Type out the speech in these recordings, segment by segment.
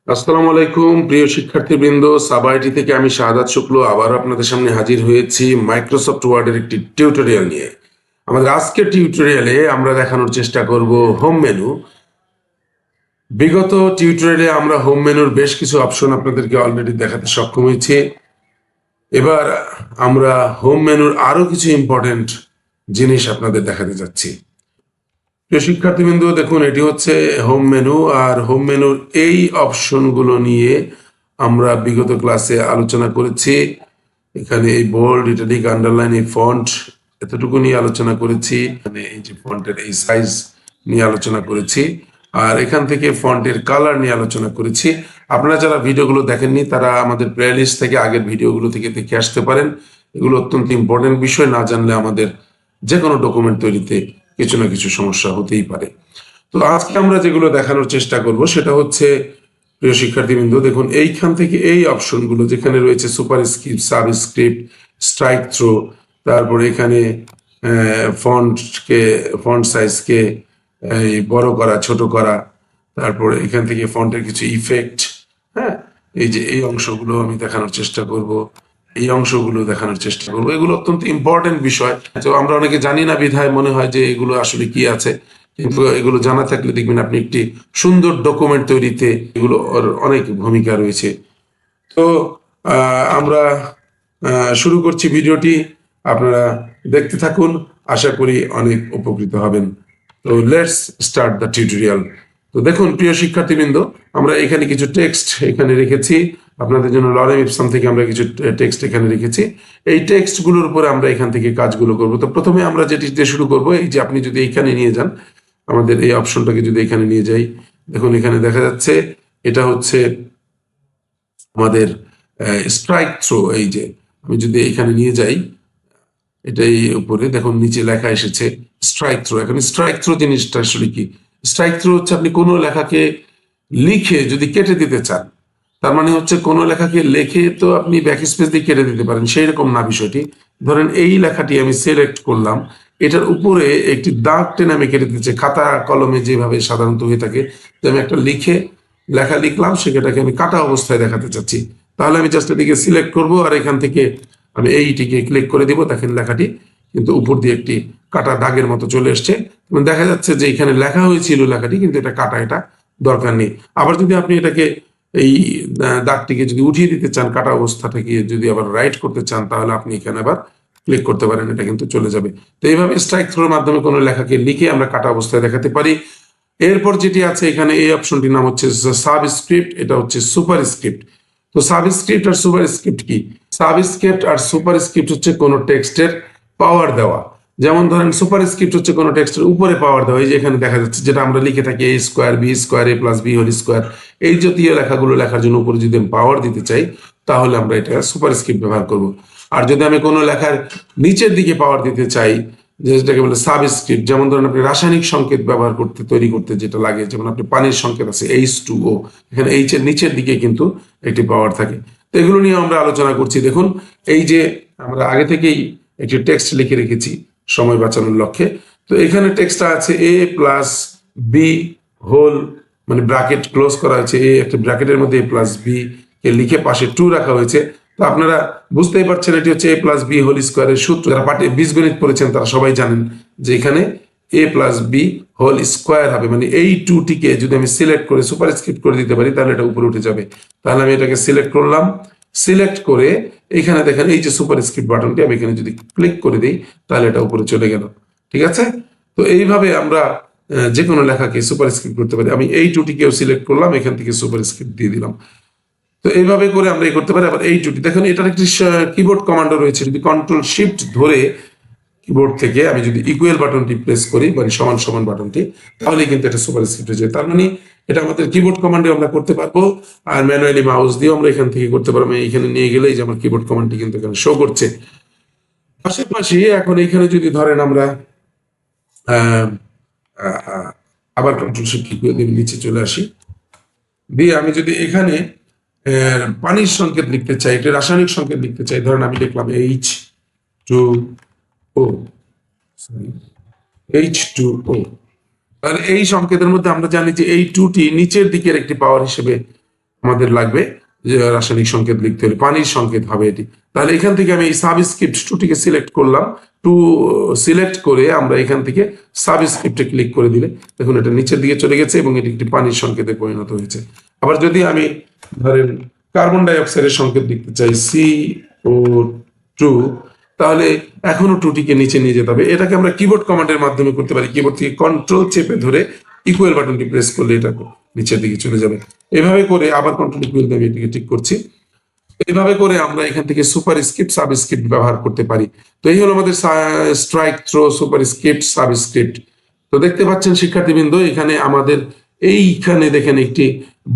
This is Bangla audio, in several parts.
আসসালামু আলাইকুম প্রিয় শিক্ষার্থীবৃন্দ, সাবাইটি থেকে আমি শাহাদাত শুক্ল আবার আপনাদের সামনে হাজির হয়েছি মাইক্রোসফট ওয়ার্ডের একটি টিউটোরিয়াল নিয়ে। আমাদের আজকের টিউটোরিয়ালে আমরা দেখানোর চেষ্টা করব হোম মেনু। বিগত টিউটোরিয়ালে আমরা হোম মেনুর বেশ কিছু অপশন আপনাদেরকে অলরেডি দেখাতে সক্ষম হয়েছি। এবার আমরা হোম মেনুর আরো কিছু ইম্পর্টেন্ট জিনিস আপনাদের দেখাতে যাচ্ছি। প্রিয় শিক্ষার্থীবৃন্দ, দেখুন এটি হচ্ছে হোম মেনু, আর হোম মেনুর এই অপশনগুলো নিয়ে আমরা বিগত ক্লাসে আলোচনা করেছি। এখানে এই বোল্ড, ইটালিক, আন্ডারলাইন, এই ফন্ট এতটুকু নিয়ে আলোচনা করেছি। এখানে এই যে ফন্টের এই সাইজ নিয়ে আলোচনা করেছি, আর এখান থেকে ফন্টের কালার নিয়ে আলোচনা করেছি। আপনারা যারা ভিডিওগুলো দেখেননি তারা আমাদের প্লেলিস্ট থেকে আগের ভিডিওগুলো থেকে দেখে আসতে পারেন। এগুলো অত্যন্ত ইম্পর্টেন্ট বিষয়, না জানলে আমাদের যে কোনো ডকুমেন্ট তৈরিতে কিছু না কিছু সমস্যা হতেই পারে। তো আজকে আমরা যেগুলো দেখানোর চেষ্টা করব সেটা হচ্ছে, প্রিয় শিক্ষার্থীবৃন্দ দেখুন এইখান থেকে এই অপশনগুলো যেখানে রয়েছে সুপারস্ক্রিপ্ট, সাবস্ক্রিপ্ট, স্ট্রাইক থ্রো, তারপরে এখানে ফন্ট সাইজকে বড় করা, ছোট করা, তারপরে এখান থেকে ফন্টের কিছু ইফেক্ট, হ্যাঁ, এই যে এই অংশগুলো আমি দেখানোর চেষ্টা করব, এই অংশগুলো দেখানোর চেষ্টা করবো। এগুলো অত্যন্ত ইম্পর্টেন্ট বিষয়, তো আমরা অনেকে জানি না বিধায় মনে হয় যে এগুলো আসলে কি আছে, কিন্তু এগুলো জানা থাকলে দেখবেন আপনি একটি সুন্দর ডকুমেন্ট তৈরিতে এগুলো অনেক ভূমিকা রয়েছে। তো আমরা শুরু করছি ভিডিওটি, আপনারা দেখতে থাকুন, আশা করি অনেক উপকৃত হবেন। তো লেটস স্টার্ট দ্য টিউটোরিয়াল। তো দেখুন প্রিয় শিক্ষার্থীবৃন্দ, আমরা এখানে কিছু টেক্সট এখানে রেখেছি আপনাদের জন্য। লরেম ইপসাম থেকে আমরা কিছু টেক্সট এখানে রেখেছি। এই টেক্সটগুলোর উপরে আমরা এখান থেকে কাজগুলো করব। তো প্রথমে আমরা যেটি দিয়ে শুরু করব, এই যে আপনি যদি এইখানে নিয়ে যান, আমাদের এই অপশনটাকে যদি এখানে নিয়ে যাই, দেখুন এখানে দেখা যাচ্ছে এটা হচ্ছে আমাদের স্ট্রাইক থ্রো। এই যে আমি যদি এখানে নিয়ে যাই, এটাই উপরে দেখুন নিচে লেখা এসেছে স্ট্রাইক থ্রো। এখন স্ট্রাইক থ্রো জিনিসটা আসলে কি? স্ট্রাইক থ্রো হচ্ছে আপনি কোনো লেখাকে লিখে যদি কেটে দিতে চান, তার মানে হচ্ছে কোনো লেখাকে লিখে তো আপনি ব্যাকস্পেস দিয়ে কেটে দিতে পারেন, সেই রকম না বিষয়টি। ধরেন এই লেখাটি আমি সিলেক্ট করলাম, এটার উপরে একটি দাগ টেনে আমি কেটে দিচ্ছি, খাতা কলমে যেভাবে সাধারণত হয়ে থাকে। যে আমি একটা লেখা লিখলাম, সেটাকে আমি কাটা অবস্থায় দেখাতে চাচ্ছি, তাহলে আমি জাস্ট এটিকে সিলেক্ট করব, আর এখান থেকে আমি এইটিকে ক্লিক করে দিব। দেখেন লেখাটি কিন্তু উপর দিয়ে একটি কাটা দাগের মতো চলে এসছে। দেখা যাচ্ছে যে এখানে লেখা হয়েছিল লেখাটি, কিন্তু এটা কাটা, এটা দরকার নেই। আবার যদি আপনি এটাকে এই দাগটিকে যদি উঠিয়ে দিতে চান, কাটা অবস্থাটাকে যদি আবার রাইট করতে চান, তাহলে আপনি এখানে আবার ক্লিক করতে পারেন, এটা কিন্তু চলে যাবে। তো এইভাবে স্ট্রাইক থ্রোর মাধ্যমে কোনো লেখাকে লিখে আমরা কাটা অবস্থায় দেখাতে পারি। এরপর যেটি আছে এখানে, এই অপশনটির নাম হচ্ছে সাবস্ক্রিপ্ট, এটা হচ্ছে সুপারস্ক্রিপ্ট। তো সাবস্ক্রিপ্ট আর সুপারস্ক্রিপ্ট কি? সাবস্ক্রিপ্ট আর সুপারস্ক্রিপ্ট হচ্ছে কোনো টেক্সটের পাওয়ার দেওয়া। যেমন ধরেন সুপারস্ক্রিপ্ট হচ্ছে কোনো টেক্সটের উপরে পাওয়ার দেওয়া। এই যে এখানে দেখা যাচ্ছে যেটা আমরা লিখে থাকি a square b square a plus b whole square, এই জাতীয় লেখাগুলো লেখার জন্য উপরে যদি আমি পাওয়ার দিতে চাই, তাহলে আমরা এটা সুপারস্ক্রিপ্ট ব্যবহার করব। আর যদি আমি কোনো লেখার নিচের দিকে পাওয়ার দিতে চাই, যেটাকে বলে সাবস্ক্রিপ্ট, যেমন ধরেন আপনি রাসায়নিক সংকেত ব্যবহার করতে, তৈরি করতে যেটা লাগে, যেমন আপনি পানির সংকেত আছে H2O, এখানে এইচ এর নিচের দিকে কিন্তু একটি পাওয়ার থাকে। তো এগুলো নিয়ে আমরা আলোচনা করছি। দেখুন এই যে আমরা আগে থেকেই একটি টেক্সট লিখে রেখেছি সময় বাঁচানোর লক্ষ্যে। তো এখানে টেক্সটটা আছে a প্লাস বি হোল, মানে ব্র্যাকেট ক্লোজ করা হয়েছে, এ একটা ব্র্যাকেটের মধ্যে a প্লাস বি কে লিখে পাশে 2 রাখা হয়েছে। তো আপনারা বুঝতেই পারছেন এটি হচ্ছে a প্লাস বি হোল স্কোয়ারের সূত্র। যারা বীজগণিত পড়েছেন তারা সবাই জানেন যে এখানে a plus b whole square হবে, মানে এই 2টিকে যদি আমি সিলেক্ট করে সুপারস্ক্রিপ্ট করে দিতে পারি, তাহলে এটা উপরে উঠে যাবে। তাহলে আমি এটাকে সিলেক্ট করলাম, সিলেক্ট করে এখানে দেখেন এই যে সুপারস্ক্রিপ্ট বাটনটি, আমি এখানে যদি ক্লিক করে দিই, তাহলে এটা উপরে চলে গেল। ঠিক আছে? তো এইভাবে আমরা যে কোনো লেখাকে সুপারস্ক্রিপ্ট করতে পারি। আমি এই 2টিকেও সিলেক্ট করলাম, এখান থেকে সুপারস্ক্রিপ্ট দিয়ে দিলাম। তো এইভাবে করে আমরা এই করতে পারি। আবার এই 2টি দেখেন, এটার একটি কিবোর্ড কমান্ডও রয়েছে। যদি কন্ট্রোল শিফট ধরে কিবোর্ড থেকে আমি যদি ইকুয়াল বাটনটি প্রেস করি, মানে সমান সমান বাটনটি, তাহলে কিন্তু এটা সুপারস্ক্রিপ্ট হয়ে যায়। তার মানে এটা আমাদের কিবোর্ড কমান্ডে আমরা করতে পারবো, আর ম্যানুয়ালি মাউস দিয়েও আমরা এখান থেকে করতে পারবো। এখানে নিয়ে গেলেই যে আমার কিবোর্ড কমান্ডটি কিন্তু এখানে শো করছে। পাশাপাশি এখন এখানে যদি ধরেন আমরা আবার কন্ট্রোল শিফট কি করে নিচে চলে আসি, দিয়ে আমি যদি এখানে পানির সংকেত লিখতে চাই, এটা রাসায়নিক সংকেত লিখতে চাই, ধরেন আমি লিখলাম H2O, তাহলে এই সংকেতের মধ্যে আমরা জানি যে এই 2টি নিচের দিকের একটি পাওয়ার হিসেবে আমাদের লাগবে যে রাসায়নিক সংকেত লিখতে হলে পানির সংকেত হবে এটি। তাহলে এখান থেকে আমি এই সাবস্ক্রিপ্ট টুটিকে সিলেক্ট করলাম, টু সিলেক্ট করে আমরা এখান থেকে সাবস্ক্রিপ্টে ক্লিক করে দিলে দেখুন এটা নিচের দিকে চলে গেছে এবং এটি একটি পানির সংকেতে পরিণত হয়েছে। আবার যদি আমি ধরেন কার্বন ডাই অক্সাইডের সংকেত লিখতে চাই CO2, তাহলে এখনো টুটিকে নিচে নিয়ে যেতে হবে। এটাকে আমরা কিবোর্ড কমান্ডের মাধ্যমে করতে পারি। কিবোর্ড থেকে কন্ট্রোল চেপে ধরে ইকুয়াল বাটনটি প্রেস করলে এটা নিচের দিকে চলে যাবে। এভাবে করে আবার কন্ট্রোল ইকুয়াল দিয়ে এটিকে ঠিক করছি। এইভাবে করে আমরা এখান থেকে সুপারস্ক্রিপ্ট সাবস্ক্রিপ্ট ব্যবহার করতে পারি। তো এই হলো আমাদের স্ট্রাইক, থ্রো, সুপারস্ক্রিপ্ট, সাবস্ক্রিপ্ট। তো দেখতে পাচ্ছেন শিক্ষার্থীবৃন্দ, এখানে আমাদের এইখানে দেখেন একটি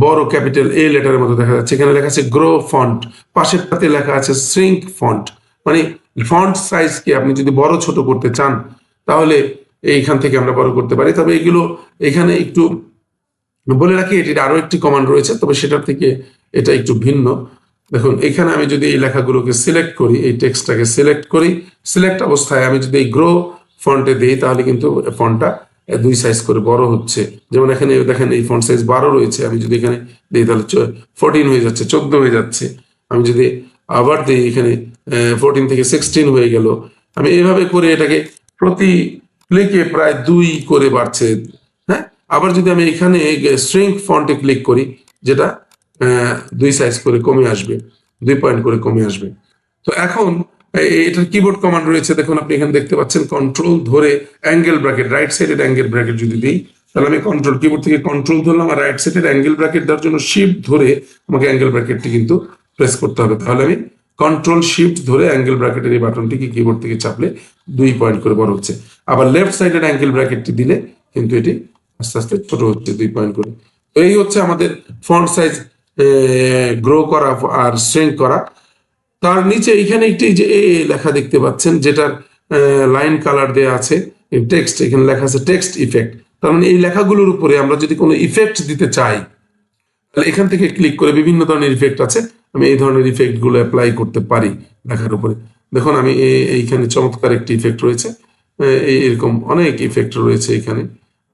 বড় ক্যাপিটাল A লেটারের মতো দেখা যাচ্ছে। এখানে লেখা আছে গ্রো ফন্ট, পাশেরটাতে লেখা আছে শ্রিঙ্ক ফন্ট, মানে ফন্ট সাইজকে আপনি যদি বড় ছোট করতে চান তাহলে এইখান থেকে আমরা বড় করতে পারি। তবে এগুলো এখানে একটু বলে রাখি, এটির আরো একটি কমান্ড রয়েছে, তবে সেটার থেকে এটা একটু ভিন্ন। দেখুন এখানে আমি যদি এই লেখাগুলোকে সিলেক্ট করি, এই টেক্সটটাকে সিলেক্ট করি, সিলেক্ট অবস্থায় আমি যদি এই গ্রো ফন্টে দিই তাহলে কিন্তু ফন্টটা 2 সাইজ করে বড় হচ্ছে। যেমন এখানে দেখেন এই ফন্ট সাইজ 12 রয়েছে, আমি যদি এখানে দিই তাহলে 14 হয়ে যাচ্ছে, 14 হয়ে যাচ্ছে। আমি যদি আবার দিই এখানে 14 থেকে 16 হয়ে গেল। আমি এইভাবে করে এটাকে প্রতি ক্লিকে প্রায় 2 করে বাড়ছে। হ্যাঁ, আবার যদি আমি এখানে শ্রিঙ্ক ফন্টে ক্লিক করি, যেটা 2 সাইজ করে কমে আসবে, 2 পয়েন্ট করে কমে আসবে। তো এখন এটার কিবোর্ড কমান্ড রয়েছে, দেখুন আপনি এখানে দেখতে পাচ্ছেন কন্ট্রোল ধরে অ্যাঙ্গেল ব্র্যাকেট, রাইট সাইডের অ্যাঙ্গেল ব্র্যাকেট যদি দিই তাহলে আমি কন্ট্রোল কিবোর্ড থেকে কন্ট্রোল ধরলাম, আর রাইট সাইডের অ্যাঙ্গেল ব্র্যাকেট দেওয়ার জন্য শিফট ধরে আমাকে অ্যাঙ্গেল ব্র্যাকেটটি কিন্তু প্রেস করতে হবে। তাহলে আমি কন্ট্রোল শিফট ধরে অ্যাঙ্গেল ব্র্যাকেটের এই বাটনটিকে কিবোর্ড থেকে চাপলে 2 পয়েন্ট করে বড় হচ্ছে। আবার লেফট সাইডের অ্যাঙ্গেল ব্র্যাকেটটি দিলে কিন্তু এটি আস্তে আস্তে ছোট হচ্ছে 2 পয়েন্ট করে। তো এই হচ্ছে আমাদের ফন্ট সাইজ গ্রো করা আর শ্রিঙ্ক করা। তার নিচে এখানে একটি যে লেখা দেখতে পাচ্ছেন, যেটার লাইন কালার দেয়া আছে, টেক্সট, এখানে লেখা আছে টেক্সট ইফেক্ট। তার মানে এই লেখাগুলোর উপরে আমরা যদি কোনো ইফেক্ট দিতে চাই তাহলে এখান থেকে ক্লিক করে বিভিন্ন ধরনের ইফেক্ট আছে, আমি এই ধরনের ইফেক্ট গুলো অ্যাপ্লাই করতে পারি লেখার উপরে। দেখুন আমি এইখানে চমৎকার একটি ইফেক্ট রয়েছে, এরকম অনেক ইফেক্ট রয়েছে এখানে।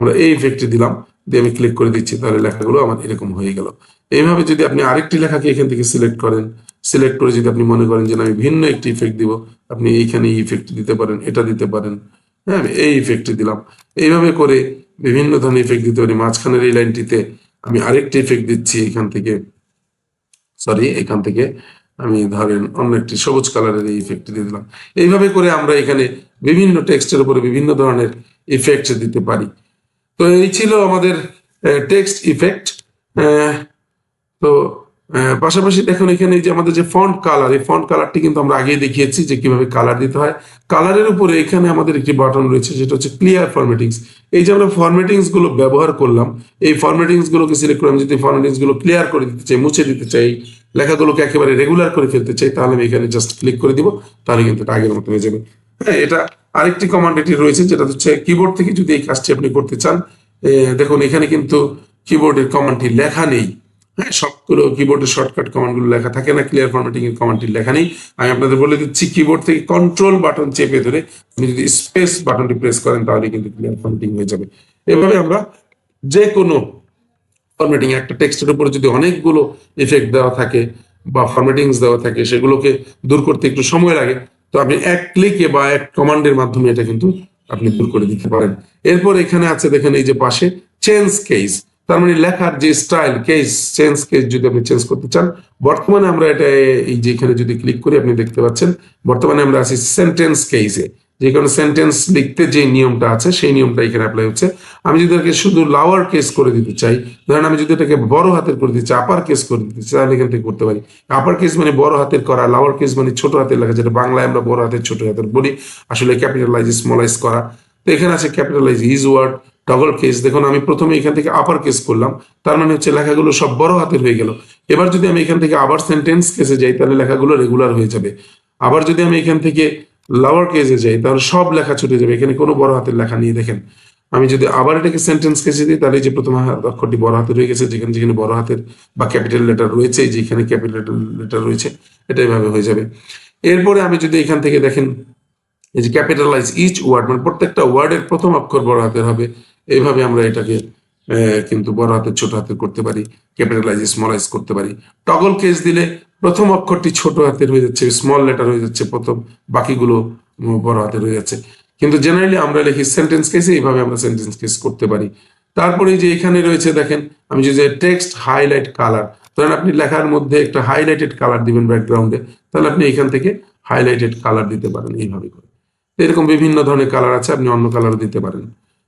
আমরা এই ইফেক্টটি দিলাম, দিয়ে আমি ক্লিক করে দিচ্ছি, তাহলে লেখাগুলো আমার এরকম হয়ে গেল। এইভাবে যদি আপনি আরেকটি লেখাকে এখান থেকে সিলেক্ট করেন, সিলেক্ট করে যদি আপনি মনে করেন যে আমি ভিন্ন একটি ইফেক্ট দিব, আপনি এইখানে এই ইফেক্ট দিতে পারেন, এটা দিতে পারেন। হ্যাঁ, আমি এই ইফেক্টটি দিলাম। এইভাবে করে বিভিন্ন ধরনের ইফেক্ট দিতে পারি। মাঝখানের এই লাইনটিতে আমি আরেকটি ইফেক্ট দিচ্ছি, এখান থেকে আমি ধরেন অন্য একটি সবুজ কালারের এই ইফেক্ট দিয়ে দিলাম। এইভাবে করে আমরা এখানে বিভিন্ন টেক্সটের উপরে বিভিন্ন ধরনের ইফেক্ট দিতে পারি। তো এই ছিল আমাদের টেক্সট ইফেক্ট। তো পাশাপাশি দেখুন এখানে যে আমাদের যে ফন্ট কালার, এই ফন্ট কালারটি কিন্তু আমরা আগেই দেখিয়েছি যে কিভাবে কালার দিতে হয়। কালারের উপরে এখানে আমাদের একটি বাটন রয়েছে, যেটা হচ্ছে ক্লিয়ার ফরম্যাটিংস। এই যে আমরা ফরম্যাটিংস গুলো ব্যবহার করলাম, এই ফরম্যাটিংস গুলোকে সিলেক্ট করে আমি যদি ফরম্যাটিংস গুলো ক্লিয়ার করে দিতে চাই, মুছে দিতে চাই, লেখাগুলোকে একেবারে রেগুলার করে ফেলতে চাই, তাহলে আমি এখানে জাস্ট ক্লিক করে দিব, তাহলে কিন্তু এটা আগের মতো হয়ে যাবে। হ্যাঁ, এটা আরেকটি কমান্ড এটি রয়েছে, যেটা হচ্ছে কিবোর্ড থেকে যদি এই কাজটি আপনি করতে চান। দেখুন এখানে কিন্তু কিবোর্ডের কমান্ডটি লেখা নেই। হ্যাঁ, সবগুলো কিবোর্ডের শর্টকাট কমান্ড গুলো লেখা থাকে না, ক্লিয়ার ফরম্যাটিং এর কমান্ডটি লেখা নেই। আমি আপনাদের বলে দিচ্ছি, কিবোর্ড থেকে কন্ট্রোল বাটন চেপে ধরে আপনি যদি স্পেস বাটনটি প্রেস করেন তাহলে কিন্তু ক্লিয়ার ফরম্যাটিং হয়ে যাবে। এভাবে আমরা যে কোনো ফরম্যাটিং, একটা টেক্সটের উপরে যদি অনেকগুলো ইফেক্ট দেওয়া থাকে বা ফরম্যাটিংস দেওয়া থাকে, সেগুলোকে দূর করতে একটু সময় লাগে, তো আপনি এক ক্লিকে বা এক কমান্ডের মাধ্যমে এটা কিন্তু আপনি দূর করে দিতে পারেন। এরপর এখানে আছে দেখেন এই যে পাশে চেঞ্জ কেস, তার মানে লেখার যে স্টাইল, কেস, চেঞ্জ কেস যদি আপনি চেঞ্জ করতে চান। বর্তমানে আমরা এটা এই যে এখানে যদি ক্লিক করি আপনি দেখতে পাচ্ছেন বর্তমানে আমরা আছি সেন্টেন্স কেসে, যে কোনো সেন্টেন্স লিখতে যে নিয়মটা আছে সেই নিয়মটা এখানে অ্যাপ্লাই হচ্ছে। আমি যদি এটাকে শুধু লাওয়ার কেস করে দিতে চাই, ধরেন আমি যদি এটাকে বড় হাতের করে দিতে চাই, আপার কেস করে দিতে চাই, তাহলে এখান থেকে করতে পারি। আপার কেস মানে বড় হাতের করা, লাওয়ার কেস মানে ছোট হাতের লেখা, যেটা বাংলায় আমরা বড় হাতের ছোট হাতের বলি, আসলে ক্যাপিটালাইজ স্মলাইজ করা। তো এখানে আছে capitalize each word, toggle case. দেখুন আমি প্রথমে এখান থেকে আপার কেস করলাম, তার মানে হচ্ছে লেখাগুলো সব বড় হাতের হয়ে গেল। এবার যদি আমি এখান থেকে আবার সেন্টেন্স কেসে যাই তাহলে লেখাগুলো রেগুলার হয়ে যাবে। আবার যদি আমি এখান থেকে লাওয়ার কেসে যাই তাহলে সব লেখা ছুটে যাবে, এখানে কোনো বড় হাতের লেখা নেই। দেখেন আমি যদি আবার এটাকে সেন্টেন্স কেসে দিই তাহলে যে প্রথম অক্ষরটি বড় হাতের হয়ে গেছে, যেখানে যেখানে বড় হাতের বা ক্যাপিটাল লেটার রয়েছে, যেখানে ক্যাপিটাল লেটার রয়েছে, এটা এভাবে হয়ে যাবে। এরপরে আমি যদি এখান থেকে দেখেন এই যে ক্যাপিটালাইজ ইচ ওয়ার্ড, মানে প্রত্যেকটা ওয়ার্ডের প্রথম অক্ষর বড় হাতের হবে, এইভাবে আমরা এটাকে কিন্তু বড় হাতের ছোট হাতের করতে পারি, ক্যাপিটালাইজ স্মলাইজ করতে পারি। টগল কেস দিলে প্রথম অক্ষরটি ছোট হাতের হয়ে যাচ্ছে, স্মল লেটার হয়ে যাচ্ছে প্রথম, বাকিগুলো বড় হাতের হয়ে যাচ্ছে। কিন্তু জেনারেলি আমরা লিখি সেন্টেন্স কেসে, এইভাবে আমরা সেন্টেন্স কেস করতে পারি। তারপরে যে এখানে রয়েছে দেখেন, আমি যদি টেক্সট হাইলাইট কালার, ধরেন আপনি লেখার মধ্যে একটা হাইলাইটেড কালার দিবেন ব্যাকগ্রাউন্ডে, তাহলে আপনি এখান থেকে হাইলাইটেড কালার দিতে পারেন এইভাবে করে। এরকম বিভিন্ন ধরনের কালার আছে, আপনি অন্য কালার দিতে পারেন।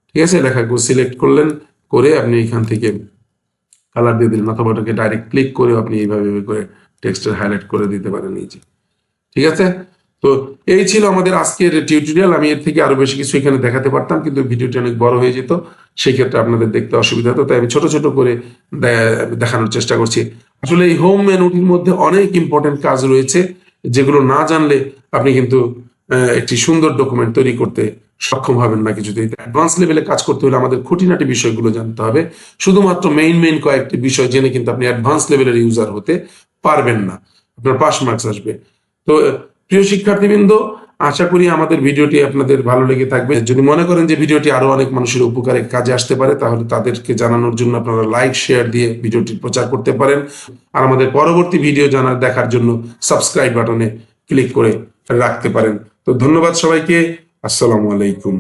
ঠিক আছে, লেখাগুলো সিলেক্ট করলেন, করে আপনি এখান থেকে কালার দিয়ে দিলেন, অথবা ওটাকে ডাইরেক্ট ক্লিক করে আপনি এইভাবে করে টেক্সটের হাইলাইট করে দিতে পারেন এই যে। ঠিক আছে, তো এই ছিল আমাদের আজকের টিউটোরিয়াল। আমি এর থেকে আরো বেশি কিছু এখানে দেখাতে পারতাম, কিন্তু ভিডিওটি অনেক বড় হয়ে যেত, সেই ক্ষেত্রে আপনাদের দেখতে অসুবিধা হতো, তাই আমি ছোট ছোট করে দেখানোর চেষ্টা করছি। আসলে এই হোম মেনুটির মধ্যে অনেক ইম্পর্টেন্ট কাজ রয়েছে, যেগুলো না জানলে আপনি কিন্তু একটি সুন্দর ডকুমেন্ট তৈরি করতে সক্ষম হবেন না কিছুতেই। অ্যাডভান্স লেভেলে কাজ করতে হলে আমাদের খুঁটিনাটি বিষয়গুলো জানতে হবে। শুধুমাত্র মেইন কয়েকটি বিষয় জেনে কিন্তু আপনি অ্যাডভান্স লেভেলের ইউজার হতে পারবেন না, আপনার পাস মার্কস আসবে। তো প্রিয় শিক্ষার্থীবৃন্দ, আশা করি আমাদের ভিডিওটি আপনাদের ভালো লেগে থাকবে। যদি মনে করেন যে ভিডিওটি আরো অনেক মানুষের উপকারে কাজে আসতে পারে, তাহলে তাদেরকে জানানোর জন্য আপনারা লাইক শেয়ার দিয়ে ভিডিওটি প্রচার করতে পারেন। আর আমাদের পরবর্তী ভিডিও দেখার জন্য সাবস্ক্রাইব বাটনে ক্লিক করে রাখতে পারেন। তো ধন্যবাদ সবাইকে, আসসালামু আলাইকুম।